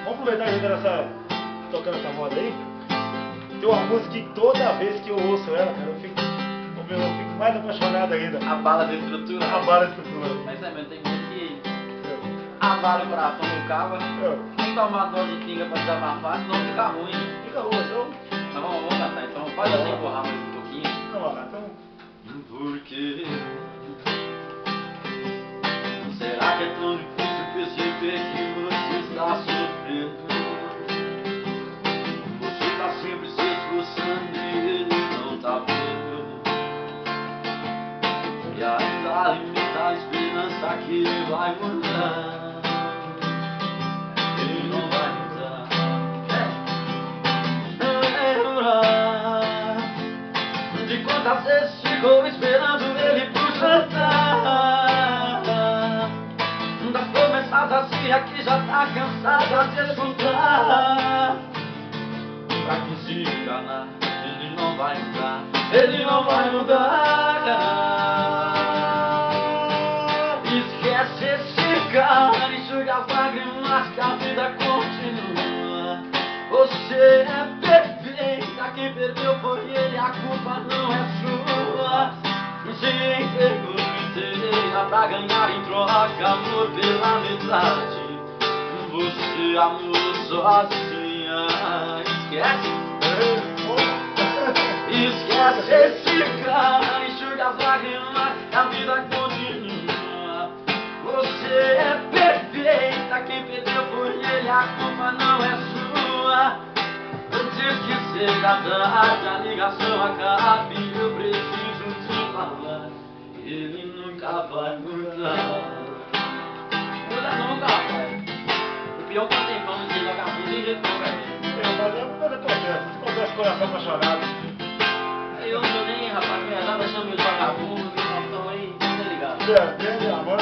Vamos aproveitar que a gente tá tocando essa moda aí. Tem uma música que toda vez que eu ouço ela, cara, eu fico mais apaixonado ainda. A bala de estrutura. A bala de estrutura. Mas é mesmo, tem muito que abala o coração do cabo. Quem tomar dose de pinga pra desabafar, senão fica ruim. Fica ruim, então. Mas vamos cantar então. Pode você empurrar mais um pouquinho. Então vai lá, então. Porque será que é tão difícil perceber que você está sofrendo? Você está sempre se esforçando e ele não tá vendo. E ainda limita a esperança que ele vai mudar. Ele não vai mudar. Lembrar de quantas vezes ficou esperando ele pro jantar, das promessas vazias que já tá cansada de escutar. Pra que se enganar, ele não vai mudar. Ele não vai mudar. Esquece esse cara, enxuga as lágrimas que a vida continua. Você é perfeita, quem perdeu foi ele, a culpa não é sua. Se entregou inteira pra ganhar em troca amor pela metade. Você amou sozinha. Esquece esse cara, enxuga as lágrimas que a vida continua. Você é perfeita, quem perdeu por ele, a culpa não é sua. Antes que seja tarde, a ligação acabe, eu preciso te falar. Ele nunca vai mudar. Muda nunca, rapaz. O pior que tem como de jogar tudo e jeito não vai ver. Mas é uma coisa acontece com o coração apaixonado. Eu não sou nem rapaz, verdade, chamo de vagabundo, então aí, tá ligado? Bem, amor.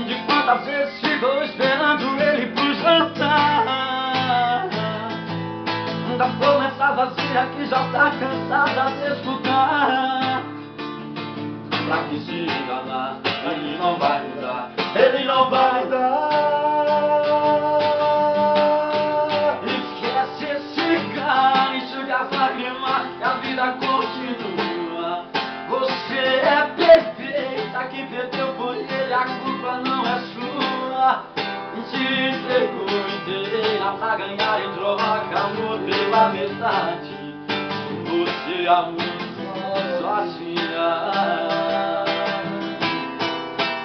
De quantas vezes ficou esperando ele pro jantar, das promessas vazias que já tá cansada de escutar. Pra que se enganar, ele não vai mudar. Ele não vai mudar. Esquece esse cara, enxuga as lágrimas que a vida continua. Você é perfeita, quem perdeu por ele, a culpa não é sua. Se entregou inteira pra ganhar em troca amor pela metade. Você amou sozinha.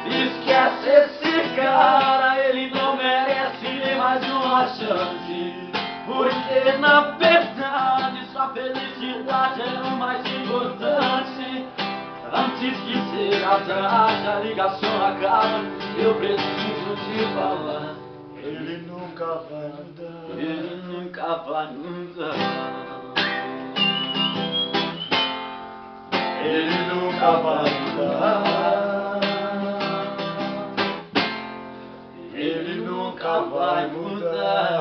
Esquece esse cara, ele não merece nem mais uma chance. Porque na verdade sua felicidade é o mais importante. Antes que seja tarde, a ligação acaba, eu preciso te falar. Ele nunca vai mudar. Ele nunca vai mudar. Ele nunca vai mudar. Ele nunca vai mudar.